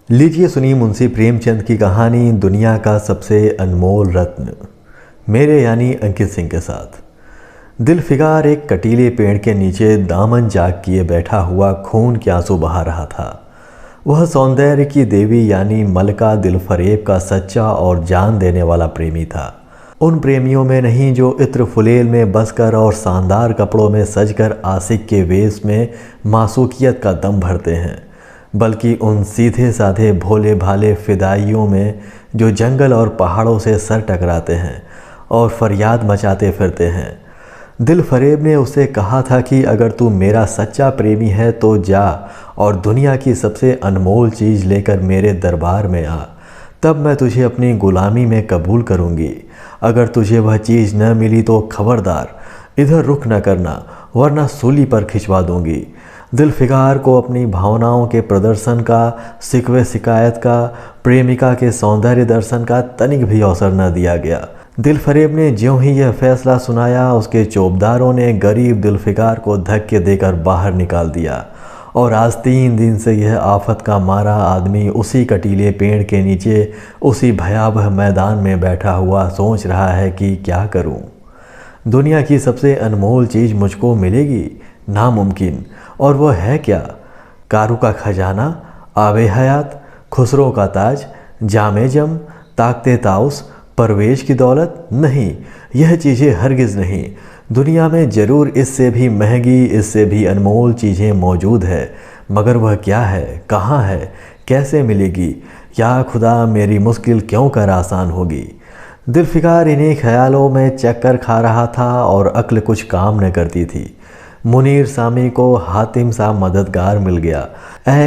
लीजिए सुनिए मुंशी प्रेमचंद की कहानी दुनिया का सबसे अनमोल रत्न, मेरे यानी अंकित सिंह के साथ। दिलफिकार एक कटीले पेड़ के नीचे दामन जाग किए बैठा हुआ खून के आंसू बहा रहा था। वह सौंदर्य की देवी यानी मलका दिलफरेब का सच्चा और जान देने वाला प्रेमी था। उन प्रेमियों में नहीं जो इत्र फुलेल में बसकर और शानदार कपड़ों में सजकर आशिक के वेश में मासूकियत का दम भरते हैं, बल्कि उन सीधे साधे भोले भाले फिदाइयों में जो जंगल और पहाड़ों से सर टकराते हैं और फरियाद मचाते फिरते हैं। दिलफरेब ने उसे कहा था कि अगर तू मेरा सच्चा प्रेमी है तो जा और दुनिया की सबसे अनमोल चीज़ लेकर मेरे दरबार में आ, तब मैं तुझे अपनी गुलामी में कबूल करूँगी। अगर तुझे वह चीज़ न मिली तो खबरदार इधर रुख न करना, वरना सूली पर खिंचवा दूँगी। दिलफिकार को अपनी भावनाओं के प्रदर्शन का, शिकवे शिकायत का, प्रेमिका के सौंदर्य दर्शन का तनिक भी अवसर न दिया गया। दिलफरेब ने ज्यों ही यह फैसला सुनाया, उसके चौबदारों ने गरीब दिलफिकार को धक्के देकर बाहर निकाल दिया और आज 3 दिन से यह आफत का मारा आदमी उसी कटीले पेड़ के नीचे उसी भयावह मैदान में बैठा हुआ सोच रहा है कि क्या करूं। दुनिया की सबसे अनमोल चीज़ मुझको मिलेगी? नामुमकिन। और वह है क्या? कारू का खजाना, आबे हयात, खुसरो का ताज, जामे जम, ताकते ताउस, परवेश की दौलत? नहीं, यह चीज़ें हरगिज़ नहीं। दुनिया में ज़रूर इससे भी महंगी, इससे भी अनमोल चीज़ें मौजूद है, मगर वह क्या है, कहाँ है, कैसे मिलेगी? या खुदा, मेरी मुश्किल क्यों कर आसान होगी। दिलफिकार इन्हीं ख्यालों में चक्कर खा रहा था और अक्ल कुछ काम न करती थी। मुनीर सामी को हातिम सा मददगार मिल गया।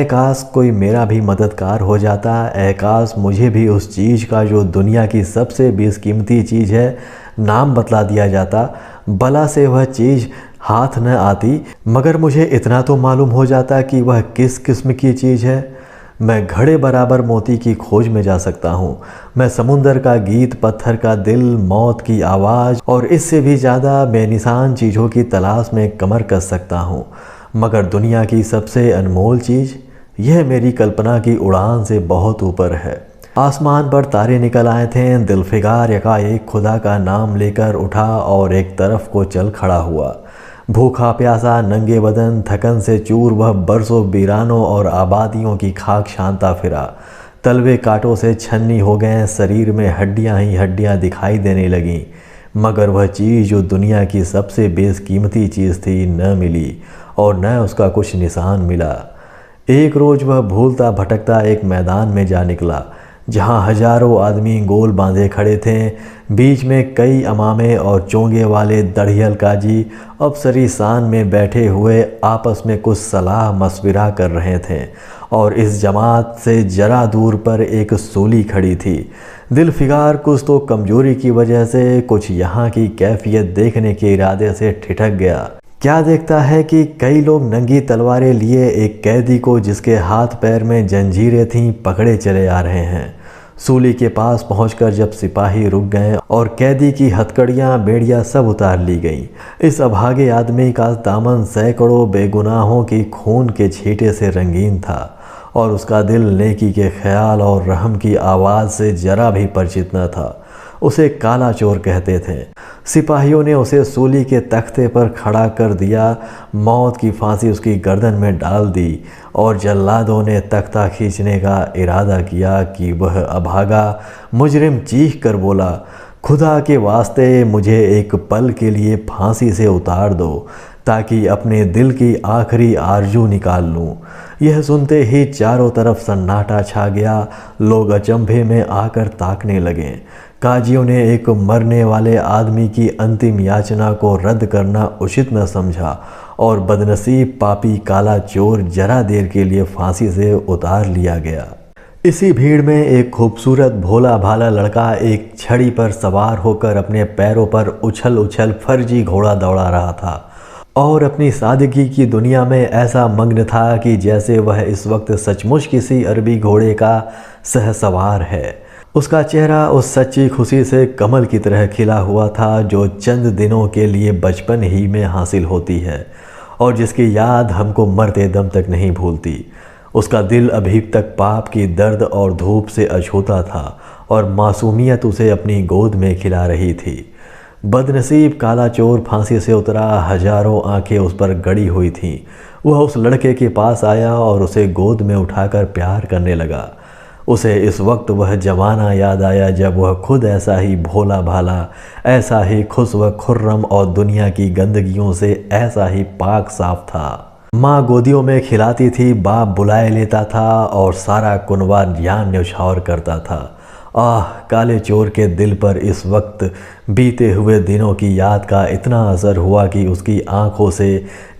काश कोई मेरा भी मददगार हो जाता, काश मुझे भी उस चीज़ का जो दुनिया की सबसे बेशकीमती चीज़ है नाम बतला दिया जाता। भला से वह चीज़ हाथ न आती, मगर मुझे इतना तो मालूम हो जाता कि वह किस किस्म की चीज़ है। मैं घड़े बराबर मोती की खोज में जा सकता हूँ। मैं समुंदर का गीत, पत्थर का दिल, मौत की आवाज़ और इससे भी ज़्यादा बेनिशान चीज़ों की तलाश में कमर कस सकता हूँ, मगर दुनिया की सबसे अनमोल चीज़, यह मेरी कल्पना की उड़ान से बहुत ऊपर है। आसमान पर तारे निकल आए थे। दिलफिकार एकाएक खुदा का नाम लेकर उठा और एक तरफ को चल खड़ा हुआ। भूखा प्यासा, नंगे बदन, थकन से चूर वह बरसों वीरानों और आबादियों की खाक शांता फिरा। तलवे कांटों से छन्नी हो गए, शरीर में हड्डियां ही हड्डियां दिखाई देने लगीं, मगर वह चीज़ जो दुनिया की सबसे बेशकीमती चीज़ थी न मिली और न उसका कुछ निशान मिला। एक रोज़ वह भूलता भटकता एक मैदान में जा निकला जहाँ हजारों आदमी गोल बांधे खड़े थे। बीच में कई अमामे और चोंगे वाले दढ़ियल काजी अफसरी शान में बैठे हुए आपस में कुछ सलाह मशविरा कर रहे थे और इस जमात से जरा दूर पर एक सूली खड़ी थी। दिलफिकार कुछ तो कमजोरी की वजह से, कुछ यहाँ की कैफियत देखने के इरादे से ठिठक गया। क्या देखता है कि कई लोग नंगी तलवारें लिए एक कैदी को, जिसके हाथ पैर में जंजीरें थीं, पकड़े चले आ रहे हैं। सूली के पास पहुंचकर जब सिपाही रुक गए और कैदी की हथकड़ियां, बेड़ियां सब उतार ली गईं, इस अभागे आदमी का दामन सैकड़ों बेगुनाहों की खून के छींटे से रंगीन था और उसका दिल नेकी के ख्याल और रहम की आवाज़ से जरा भी परिचित न था। उसे काला चोर कहते थे। सिपाहियों ने उसे सूली के तख्ते पर खड़ा कर दिया, मौत की फांसी उसकी गर्दन में डाल दी और जल्लादों ने तख्ता खींचने का इरादा किया कि वह अभागा मुजरिम चीख कर बोला, खुदा के वास्ते मुझे एक पल के लिए फांसी से उतार दो ताकि अपने दिल की आखिरी आरजू निकाल लूं। यह सुनते ही चारों तरफ सन्नाटा छा गया। लोग अचंभे में आकर ताकने लगे। काजियों ने एक मरने वाले आदमी की अंतिम याचना को रद्द करना उचित न समझा और बदनसीब पापी काला चोर जरा देर के लिए फांसी से उतार लिया गया। इसी भीड़ में एक खूबसूरत भोला भाला लड़का एक छड़ी पर सवार होकर अपने पैरों पर उछल उछल फर्जी घोड़ा दौड़ा रहा था और अपनी सादगी की दुनिया में ऐसा मग्न था कि जैसे वह इस वक्त सचमुच किसी अरबी घोड़े का सहसवार है। उसका चेहरा उस सच्ची खुशी से कमल की तरह खिला हुआ था जो चंद दिनों के लिए बचपन ही में हासिल होती है और जिसकी याद हमको मरते दम तक नहीं भूलती। उसका दिल अभी तक पाप की दर्द और धूप से अछूता था और मासूमियत उसे अपनी गोद में खिला रही थी। बदनसीब काला चोर फांसी से उतरा, हजारों आंखें उस पर गड़ी हुई थीं। वह उस लड़के के पास आया और उसे गोद में उठाकर प्यार करने लगा। उसे इस वक्त वह जमाना याद आया जब वह खुद ऐसा ही भोला भाला, ऐसा ही खुश व खुर्रम और दुनिया की गंदगियों से ऐसा ही पाक साफ था। माँ गोदियों में खिलाती थी, बाप बुलाए लेता था और सारा कुनबा ज्ञान न्यौछावर करता था। आह, काले चोर के दिल पर इस वक्त बीते हुए दिनों की याद का इतना असर हुआ कि उसकी आंखों से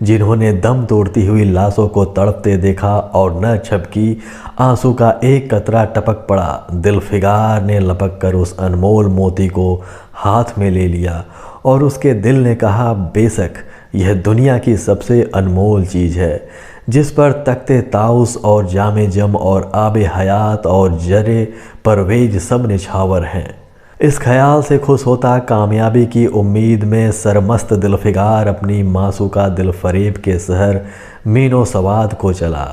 जिन्होंने दम तोड़ती हुई लाशों को तड़पते देखा और न छपकी आंसू का एक कतरा टपक पड़ा। दिलफिगार ने लपक कर उस अनमोल मोती को हाथ में ले लिया और उसके दिल ने कहा, बेशक यह दुनिया की सबसे अनमोल चीज़ है, जिस पर तख्ते ताउस और जामे जम और आबे हयात और जरे परवेज सब निछावर हैं। इस ख्याल से खुश होता कामयाबी की उम्मीद में सरमस्त दिलफिगार अपनी मासूका दिल फरेब के शहर मीनो सवाद को चला।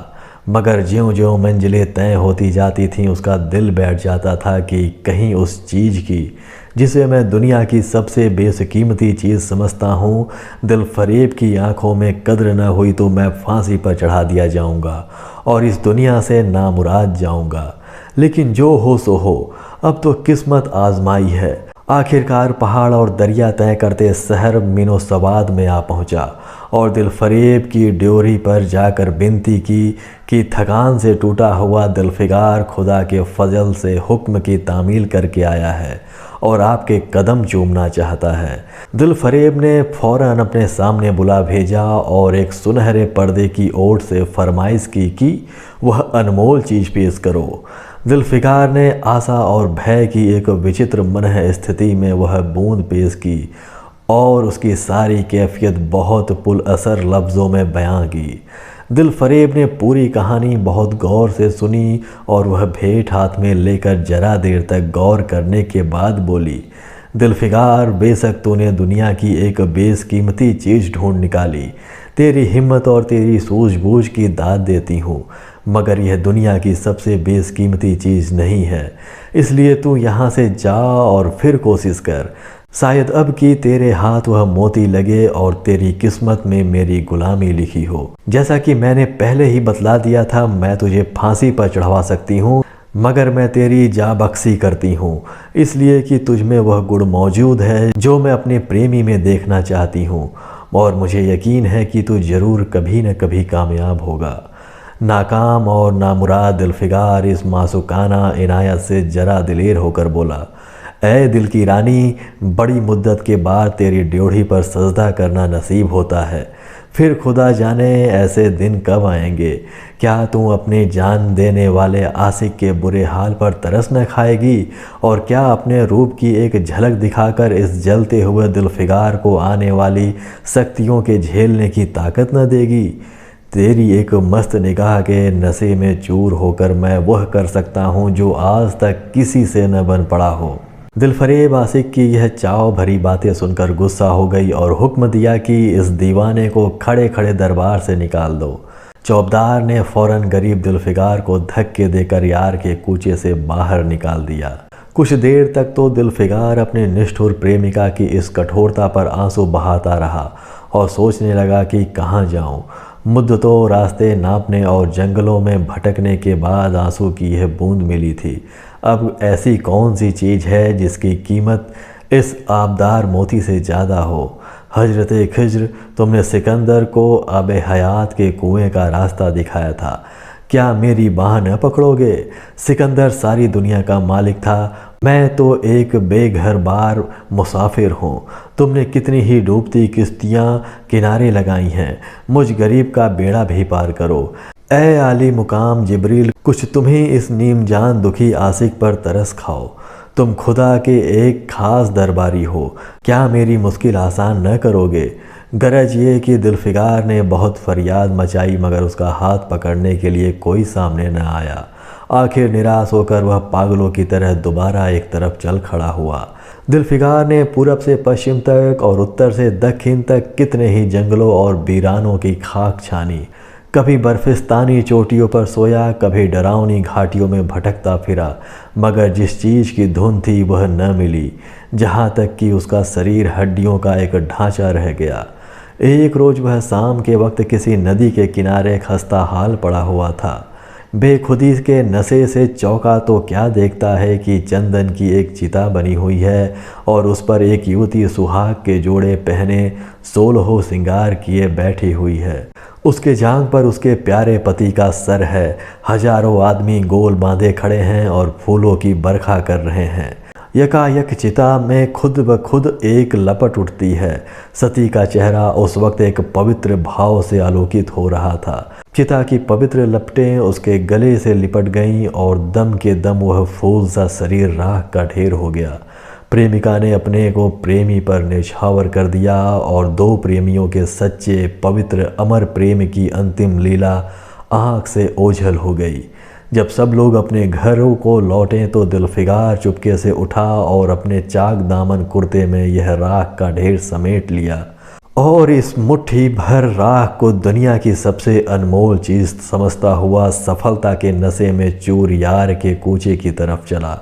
मगर ज्यों-ज्यों मंजिलें तय होती जाती थीं उसका दिल बैठ जाता था कि कहीं उस चीज़ की जिसे मैं दुनिया की सबसे बेशकीमती चीज़ समझता हूँ, दिल फरेब की आंखों में कद्र न हुई तो मैं फांसी पर चढ़ा दिया जाऊँगा और इस दुनिया से नामुराद जाऊँगा। लेकिन जो हो सो हो, अब तो किस्मत आजमाई है। आखिरकार पहाड़ और दरिया तय करते शहर मीनो सवाद में आ पहुँचा और दिल फरेब की ड्योरी पर जाकर विनती की कि थकान से टूटा हुआ दिलफिगार खुदा के फजल से हुक्म की तामील करके आया है और आपके कदम चूमना चाहता है। दिल फरेब ने फ़ौरन अपने सामने बुला भेजा और एक सुनहरे पर्दे की ओट से फरमाइश की कि वह अनमोल चीज़ पेश करो। दिलफिगार ने आशा और भय की एक विचित्र मनह स्थिति में वह बूंद पेश की और उसकी सारी कैफियत बहुत पुल असर लफ्ज़ों में बयां की। दिल फरेब ने पूरी कहानी बहुत गौर से सुनी और वह भेंट हाथ में लेकर जरा देर तक गौर करने के बाद बोली, दिलफिगार, बेशक तूने दुनिया की एक बेशकीमती चीज़ ढूंढ निकाली। तेरी हिम्मत और तेरी सूझबूझ की दाद देती हूँ, मगर यह दुनिया की सबसे बेशकीमती चीज़ नहीं है। इसलिए तू यहाँ से जा और फिर कोशिश कर। शायद अब की तेरे हाथ वह मोती लगे और तेरी किस्मत में मेरी गुलामी लिखी हो। जैसा कि मैंने पहले ही बतला दिया था, मैं तुझे फांसी पर चढ़वा सकती हूँ, मगर मैं तेरी जाबख्शी करती हूँ इसलिए कि तुझ में वह गुण मौजूद है जो मैं अपने प्रेमी में देखना चाहती हूँ और मुझे यकीन है कि तू ज़रूर कभी न कभी कामयाब होगा। नाकाम और नामुराद दिलफिगार इस मासूकाना इनायत से जरा दिलेर होकर बोला, ऐ दिल की रानी, बड़ी मुद्दत के बाद तेरी ड्योढ़ी पर सजदा करना नसीब होता है। फिर खुदा जाने ऐसे दिन कब आएंगे। क्या तू अपने जान देने वाले आशिक के बुरे हाल पर तरस न खाएगी और क्या अपने रूप की एक झलक दिखाकर इस जलते हुए दिलफिगार को आने वाली सख्तियों के झेलने की ताकत न देगी। तेरी एक मस्त निगाह के नशे में चूर होकर मैं वह कर सकता हूँ जो आज तक किसी से न बन पड़ा हो। दिलफरेब आशिक की यह चाव भरी बातें सुनकर गुस्सा हो गई और हुक्म दिया कि इस दीवाने को खड़े खड़े दरबार से निकाल दो। चौबदार ने फौरन गरीब दिलफिगार को धक्के देकर यार के कूचे से बाहर निकाल दिया। कुछ देर तक तो दिलफिगार अपने निष्ठुर प्रेमिका की इस कठोरता पर आंसू बहाता रहा और सोचने लगा कि कहाँ जाऊँ। मुद्दतों रास्ते नापने और जंगलों में भटकने के बाद आंसू की यह बूंद मिली थी। अब ऐसी कौन सी चीज़ है जिसकी कीमत इस आबदार मोती से ज़्यादा हो। हजरत खिज्र, तुमने सिकंदर को आबे हयात के कुएं का रास्ता दिखाया था, क्या मेरी बाह न पकड़ोगे। सिकंदर सारी दुनिया का मालिक था, मैं तो एक बेघर बार मुसाफिर हूँ। तुमने कितनी ही डूबती किश्तियाँ किनारे लगाई हैं, मुझ गरीब का बेड़ा भी पार करो। ऐ आली मुकाम जिब्रील, कुछ तुम्हें इस नीम जान दुखी आशिक पर तरस खाओ। तुम खुदा के एक खास दरबारी हो, क्या मेरी मुश्किल आसान न करोगे। गरज ये कि दिलफिगार ने बहुत फरियाद मचाई मगर उसका हाथ पकड़ने के लिए कोई सामने न आया। आखिर निराश होकर वह पागलों की तरह दोबारा एक तरफ चल खड़ा हुआ। दिलफिगार ने पूरब से पश्चिम तक और उत्तर से दक्षिण तक कितने ही जंगलों और वीरानों की खाक छानी। कभी बर्फिस्तानी चोटियों पर सोया, कभी डरावनी घाटियों में भटकता फिरा, मगर जिस चीज़ की धुन थी वह न मिली, जहाँ तक कि उसका शरीर हड्डियों का एक ढांचा रह गया। एक रोज़ वह शाम के वक्त किसी नदी के किनारे खस्ता हाल पड़ा हुआ था। बेखुदी के नशे से चौंका तो क्या देखता है कि चंदन की एक चिता बनी हुई है और उस पर एक युवती सुहाग के जोड़े पहने 16 श्रृंगार किए बैठी हुई है। उसके जांघ पर उसके प्यारे पति का सर है। हजारों आदमी गोल बांधे खड़े हैं और फूलों की बरखा कर रहे हैं। यकायक चिता में खुद ब खुद एक लपट उठती है। सती का चेहरा उस वक्त एक पवित्र भाव से आलोकित हो रहा था। चिता की पवित्र लपटें उसके गले से लिपट गईं और दम के दम वह फूल सा शरीर राख का ढेर हो गया। प्रेमिका ने अपने को प्रेमी पर न्यौछावर कर दिया और दो प्रेमियों के सच्चे पवित्र अमर प्रेम की अंतिम लीला आँख से ओझल हो गई। जब सब लोग अपने घरों को लौटे तो दिलफिगार चुपके से उठा और अपने चाक दामन कुर्ते में यह राख का ढेर समेट लिया और इस मुट्ठी भर राख को दुनिया की सबसे अनमोल चीज़ समझता हुआ सफलता के नशे में चूर यार के कूचे की तरफ चला।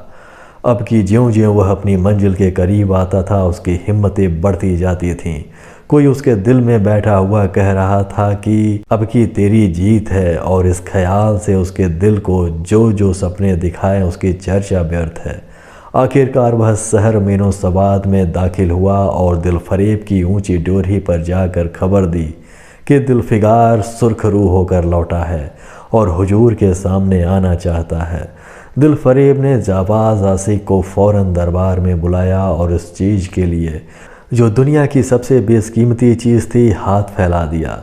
अब की ज्यों-ज्यों वह अपनी मंजिल के करीब आता था उसकी हिम्मतें बढ़ती जाती थीं। कोई उसके दिल में बैठा हुआ कह रहा था कि अब की तेरी जीत है, और इस ख्याल से उसके दिल को जो जो सपने दिखाए उसकी चर्चा व्यर्थ है। आखिरकार वह शहर मीनो सवाद में दाखिल हुआ और दिलफरेब की ऊंची डोरी पर जाकर खबर दी कि दिलफिगार सुर्खरू होकर लौटा है और हुजूर के सामने आना चाहता है। दिलफरेब ने जाबाज आशिक को फ़ौरन दरबार में बुलाया और इस चीज़ के लिए जो दुनिया की सबसे बेशकीमती चीज़ थी हाथ फैला दिया।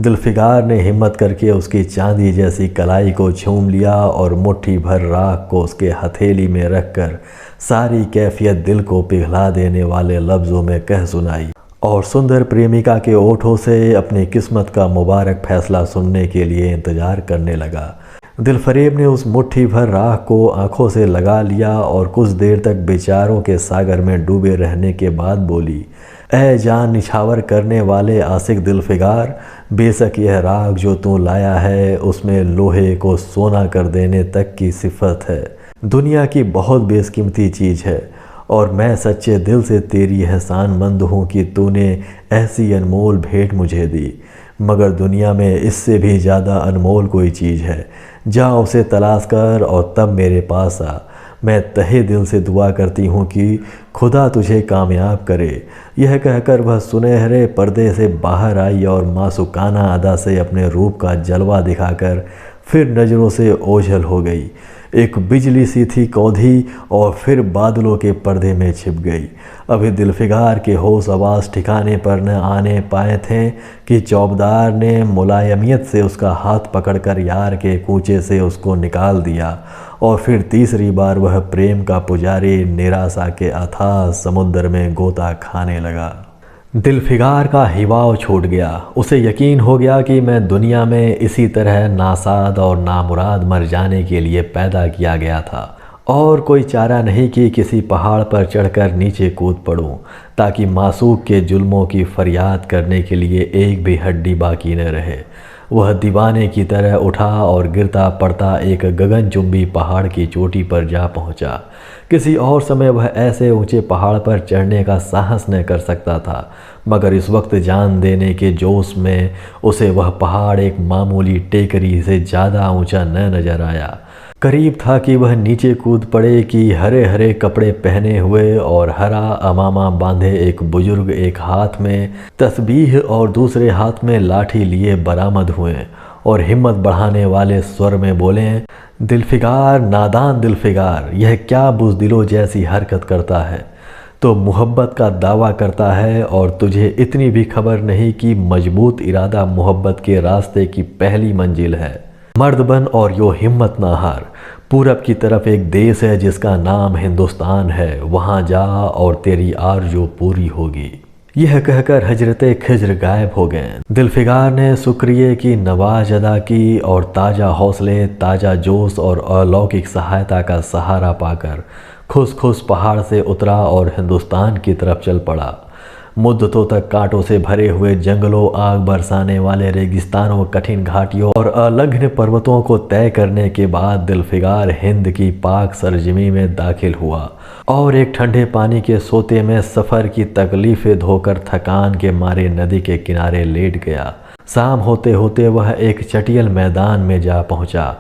दिलफिगार ने हिम्मत करके उसकी चांदी जैसी कलाई को छूम लिया और मुट्ठी भर राख को उसके हथेली में रखकर सारी कैफियत दिल को पिघला देने वाले लफ्ज़ों में कह सुनाई और सुंदर प्रेमिका के ओठों से अपनी किस्मत का मुबारक फैसला सुनने के लिए इंतज़ार करने लगा। दिलफरेब ने उस मुट्ठी भर राख को आंखों से लगा लिया और कुछ देर तक विचारों के सागर में डूबे रहने के बाद बोली, ऐ जान निछावर करने वाले आशिक दिलफिगार, बेशक यह राख जो तू लाया है उसमें लोहे को सोना कर देने तक की सिफत है। दुनिया की बहुत बेशकीमती चीज़ है और मैं सच्चे दिल से तेरी एहसानमंद हूँ कि तूने ऐसी अनमोल भेंट मुझे दी। मगर दुनिया में इससे भी ज़्यादा अनमोल कोई चीज़ है। जा उसे तलाश कर और तब मेरे पास आ। मैं तहे दिल से दुआ करती हूँ कि खुदा तुझे कामयाब करे। यह कहकर वह सुनहरे पर्दे से बाहर आई और मासूकाना अदा से अपने रूप का जलवा दिखाकर फिर नज़रों से ओझल हो गई। एक बिजली सी थी कौधी और फिर बादलों के पर्दे में छिप गई। अभी दिलफिगार के होश आवाज़ ठिकाने पर न आने पाए थे कि चौबदार ने मुलायमियत से उसका हाथ पकड़कर यार के कूचे से उसको निकाल दिया और फिर तीसरी बार वह प्रेम का पुजारी निराशा के अथाह समुद्र में गोता खाने लगा। दिलफिगार का हिवाव छूट गया। उसे यकीन हो गया कि मैं दुनिया में इसी तरह नासाद और नामुराद मर जाने के लिए पैदा किया गया था और कोई चारा नहीं कि किसी पहाड़ पर चढ़कर नीचे कूद पड़ूं ताकि मासूक के जुल्मों की फरियाद करने के लिए एक भी हड्डी बाकी न रहे। वह दीवाने की तरह उठा और गिरता पड़ता एक गगनचुंबी पहाड़ की चोटी पर जा पहुंचा। किसी और समय वह ऐसे ऊंचे पहाड़ पर चढ़ने का साहस न कर सकता था, मगर इस वक्त जान देने के जोश में उसे वह पहाड़ एक मामूली टेकरी से ज़्यादा ऊंचा न नजर आया। करीब था कि वह नीचे कूद पड़े कि हरे हरे कपड़े पहने हुए और हरा अमामा बांधे एक बुजुर्ग एक हाथ में तस्बीह और दूसरे हाथ में लाठी लिए बरामद हुए और हिम्मत बढ़ाने वाले स्वर में बोले, दिलफिगार, नादान दिलफिगार, यह क्या बुज़दिलों जैसी हरकत करता है? तो मोहब्बत का दावा करता है और तुझे इतनी भी खबर नहीं कि मजबूत इरादा मोहब्बत के रास्ते की पहली मंजिल है। मर्द बन और यो हिम्मत ना हार। पूरब की तरफ एक देश है जिसका नाम हिंदुस्तान है, वहाँ जा और तेरी आरज़ू पूरी होगी। यह कहकर हजरते खिज्र गायब हो गए। दिलफिगार ने शुक्रिया की नवाज अदा की और ताज़ा हौसले, ताज़ा जोश और अलौकिक सहायता का सहारा पाकर खुश खुश पहाड़ से उतरा और हिंदुस्तान की तरफ चल पड़ा। मुद्दतों तक कांटों से भरे हुए जंगलों, आग बरसाने वाले रेगिस्तानों, कठिन घाटियों और अलंघ्य पर्वतों को तय करने के बाद दिलफिगार हिंद की पाक सरजमी में दाखिल हुआ और एक ठंडे पानी के सोते में सफ़र की तकलीफ़ें धोकर थकान के मारे नदी के किनारे लेट गया। शाम होते होते वह एक चटियल मैदान में जा पहुंचा,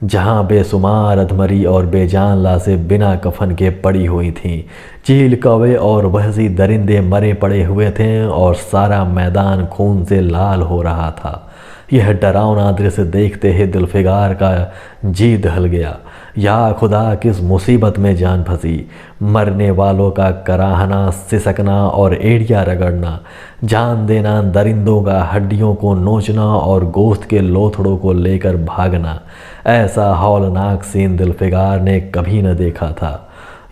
जहां बेसुमार अधमरी और बेजान लाशें बिना कफन के पड़ी हुई थीं। चील, कौवे और वहशी दरिंदे मरे पड़े हुए थे और सारा मैदान खून से लाल हो रहा था। यह डरावना दृश्य देखते ही दिलफिगार का जी दहल गया। या खुदा, किस मुसीबत में जान फंसी। मरने वालों का कराहना, सिसकना और एड़िया रगड़ना, जान देना, दरिंदों का हड्डियों को नोचना और गोश्त के लोथड़ों को लेकर भागना, ऐसा हौलनाक सीन दिलफिगार ने कभी न देखा था।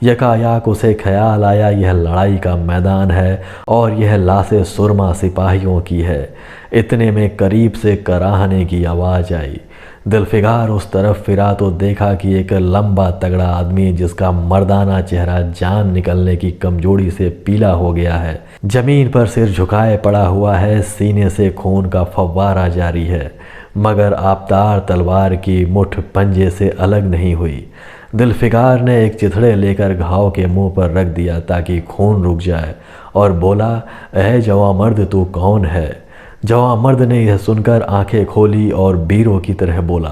यकायाक उसे ख्याल आया, यह लड़ाई का मैदान है और यह लाशें सुरमा सिपाहियों की है। इतने में करीब से कराहने की आवाज़ आई। दिलफिगार उस तरफ फिरा तो देखा कि एक लंबा तगड़ा आदमी, जिसका मर्दाना चेहरा जान निकलने की कमजोरी से पीला हो गया है, जमीन पर सिर झुकाए पड़ा हुआ है। सीने से खून का फव्वारा जारी है, मगर आबदार तलवार की मुठ पंजे से अलग नहीं हुई। दिलफिगार ने एक चिथड़े लेकर घाव के मुंह पर रख दिया ताकि खून रुक जाए और बोला, ऐ जवामर्द, तू कौन है? जवामर्द ने यह सुनकर आंखें खोली और बीरों की तरह बोला,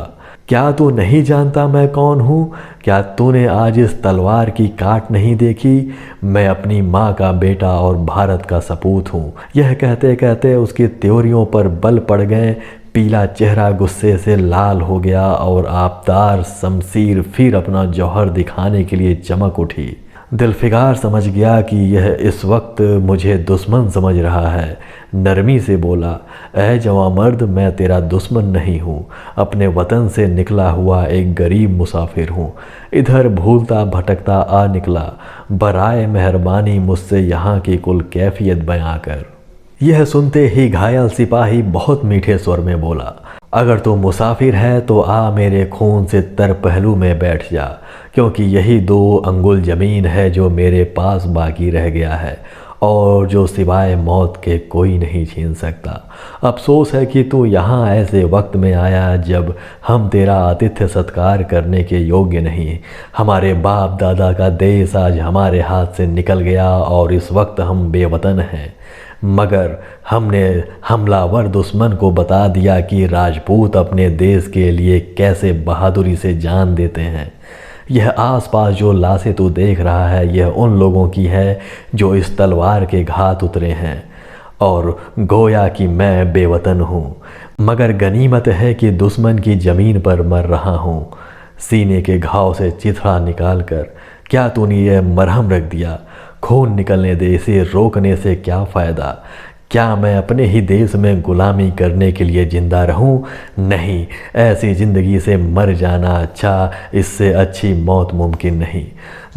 क्या तू नहीं जानता मैं कौन हूँ? क्या तूने आज इस तलवार की काट नहीं देखी? मैं अपनी माँ का बेटा और भारत का सपूत हूँ। यह कहते कहते उसकी त्योरियों पर बल पड़ गए। पीला चेहरा गुस्से से लाल हो गया और आबदार शमशीर फिर अपना जौहर दिखाने के लिए चमक उठी। दिलफिगार समझ गया कि यह इस वक्त मुझे दुश्मन समझ रहा है। नरमी से बोला, ऐ जवामर्द, मैं तेरा दुश्मन नहीं हूँ। अपने वतन से निकला हुआ एक गरीब मुसाफिर हूँ। इधर भूलता भटकता आ निकला। बराए मेहरबानी मुझसे यहाँ की कुल कैफियत बयां कर। यह सुनते ही घायल सिपाही बहुत मीठे स्वर में बोला, अगर तू मुसाफिर है तो आ मेरे खून से तर पहलू में बैठ जा, क्योंकि यही 2 अंगुल ज़मीन है जो मेरे पास बाकी रह गया है और जो सिवाय मौत के कोई नहीं छीन सकता। अफसोस है कि तू यहाँ ऐसे वक्त में आया जब हम तेरा आतिथ्य सत्कार करने के योग्य नहीं। हमारे बाप दादा का देश आज हमारे हाथ से निकल गया और इस वक्त हम बेवतन हैं, मगर हमने हमलावर दुश्मन को बता दिया कि राजपूत अपने देश के लिए कैसे बहादुरी से जान देते हैं। यह आसपास जो लाशें तू देख रहा है, यह उन लोगों की है जो इस तलवार के घात उतरे हैं और गोया कि मैं बेवतन हूँ, मगर गनीमत है कि दुश्मन की ज़मीन पर मर रहा हूँ। सीने के घाव से चिथड़ा निकाल कर क्या तूने यह मरहम रख दिया? खून निकलने दे, इसे रोकने से क्या फ़ायदा? क्या मैं अपने ही देश में गुलामी करने के लिए जिंदा रहूं? नहीं, ऐसी ज़िंदगी से मर जाना अच्छा, इससे अच्छी मौत मुमकिन नहीं।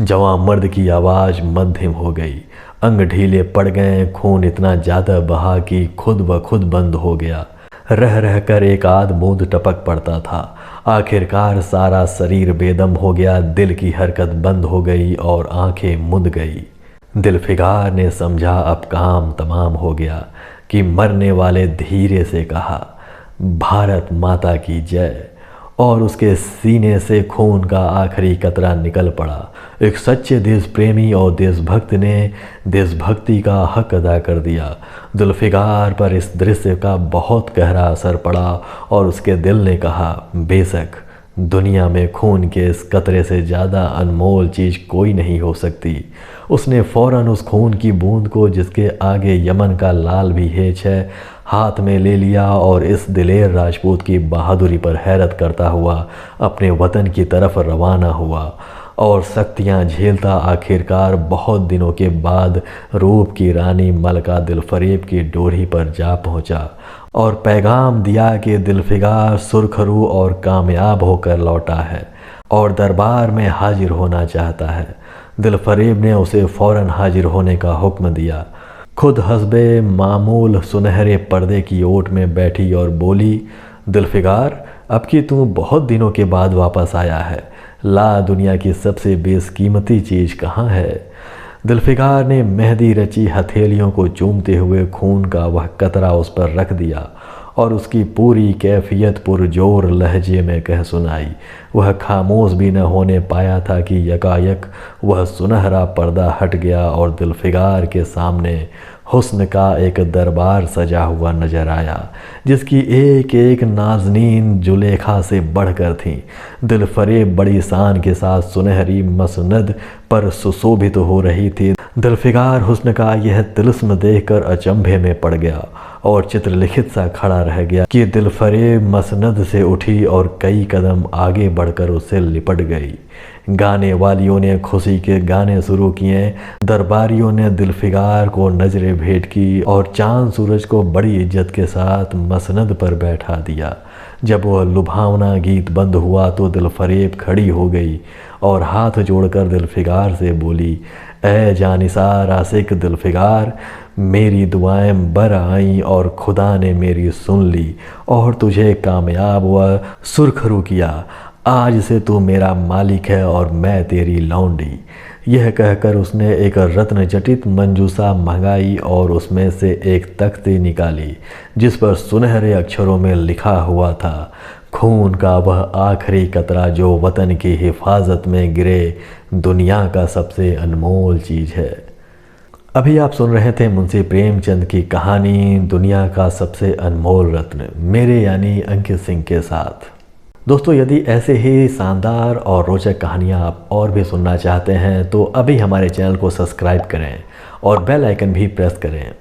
जवान मर्द की आवाज़ मध्यम हो गई, अंग ढीले पड़ गए, खून इतना ज़्यादा बहा कि खुद ब खुद बंद हो गया। रह रह कर एक आध बूंद टपक पड़ता था। आखिरकार सारा शरीर बेदम हो गया, दिल की हरकत बंद हो गई और आंखें मुंद गई। दिलफिगार ने समझा अब काम तमाम हो गया कि मरने वाले धीरे से कहा, भारत माता की जय, और उसके सीने से खून का आखिरी कतरा निकल पड़ा। एक सच्चे देश प्रेमी और देशभक्त ने देशभक्ति का हक अदा कर दिया। जुल्फ़िकार पर इस दृश्य का बहुत गहरा असर पड़ा और उसके दिल ने कहा, बेशक दुनिया में खून के इस कतरे से ज़्यादा अनमोल चीज़ कोई नहीं हो सकती। उसने फ़ौरन उस खून की बूंद को, जिसके आगे यमन का लाल भी हेच है, हाथ में ले लिया और इस दिलेर राजपूत की बहादुरी पर हैरत करता हुआ अपने वतन की तरफ रवाना हुआ और सख्तियाँ झेलता आखिरकार बहुत दिनों के बाद रूप की रानी मलका दिलफरेब की डोरी पर जा पहुँचा और पैगाम दिया कि दिलफिगार सुरखरू और कामयाब होकर लौटा है और दरबार में हाजिर होना चाहता है। दिलफरेब ने उसे फ़ौरन हाजिर होने का हुक्म दिया। खुद हस्बे मामूल सुनहरे पर्दे की ओट में बैठी और बोली, दिलफिगार, अब कि तू बहुत दिनों के बाद वापस आया है, ला दुनिया की सबसे बेशकीमती चीज़ कहाँ है? दिलफिकार ने मेहंदी रची हथेलियों को चूमते हुए खून का वह कतरा उस पर रख दिया और उसकी पूरी कैफियत पुरजोर लहजे में कह सुनाई। वह खामोश भी न होने पाया था कि यकायक वह सुनहरा पर्दा हट गया और दिलफिकार के सामने हुस्न का एक दरबार सजा हुआ नजर आया, जिसकी एक एक नाज़नीन जुलेखा से बढ़कर थी। दिलफरेब बड़ी शान के साथ सुनहरी मसनद पर सुशोभित हो रही थी। दिलफिकार हुस्न का यह तिलिस्म देखकर अचंभे में पड़ गया और चित्रलिखित सा खड़ा रह गया कि दिलफरेब मसनद से उठी और कई कदम आगे बढ़कर उससे लिपट गई। गाने वालियों ने खुशी के गाने शुरू किए, दरबारियों ने दिलफिकार को नजरें भेंट की और चांद सूरज को बड़ी इज्जत के साथ मसनद पर बैठा दिया। जब वह लुभावना गीत बंद हुआ तो दिलफरेब खड़ी हो गई और हाथ जोड़कर दिलफिकार से बोली, ए जानिसार आशिक दिलफिकार, मेरी दुआएं बर आईं और खुदा ने मेरी सुन ली और तुझे कामयाब व सुरखरू किया। आज से तू मेरा मालिक है और मैं तेरी लौंडी। यह कहकर उसने एक रत्न जटित मंजूसा मंगाई और उसमें से एक तख्ती निकाली जिस पर सुनहरे अक्षरों में लिखा हुआ था, खून का वह आखिरी कतरा जो वतन की हिफाजत में गिरे दुनिया का सबसे अनमोल चीज़ है। अभी आप सुन रहे थे मुंशी प्रेमचंद की कहानी दुनिया का सबसे अनमोल रत्न, मेरे यानी अंकित सिंह के साथ। दोस्तों, यदि ऐसे ही शानदार और रोचक कहानियाँ आप और भी सुनना चाहते हैं तो अभी हमारे चैनल को सब्सक्राइब करें और बेल आइकन भी प्रेस करें।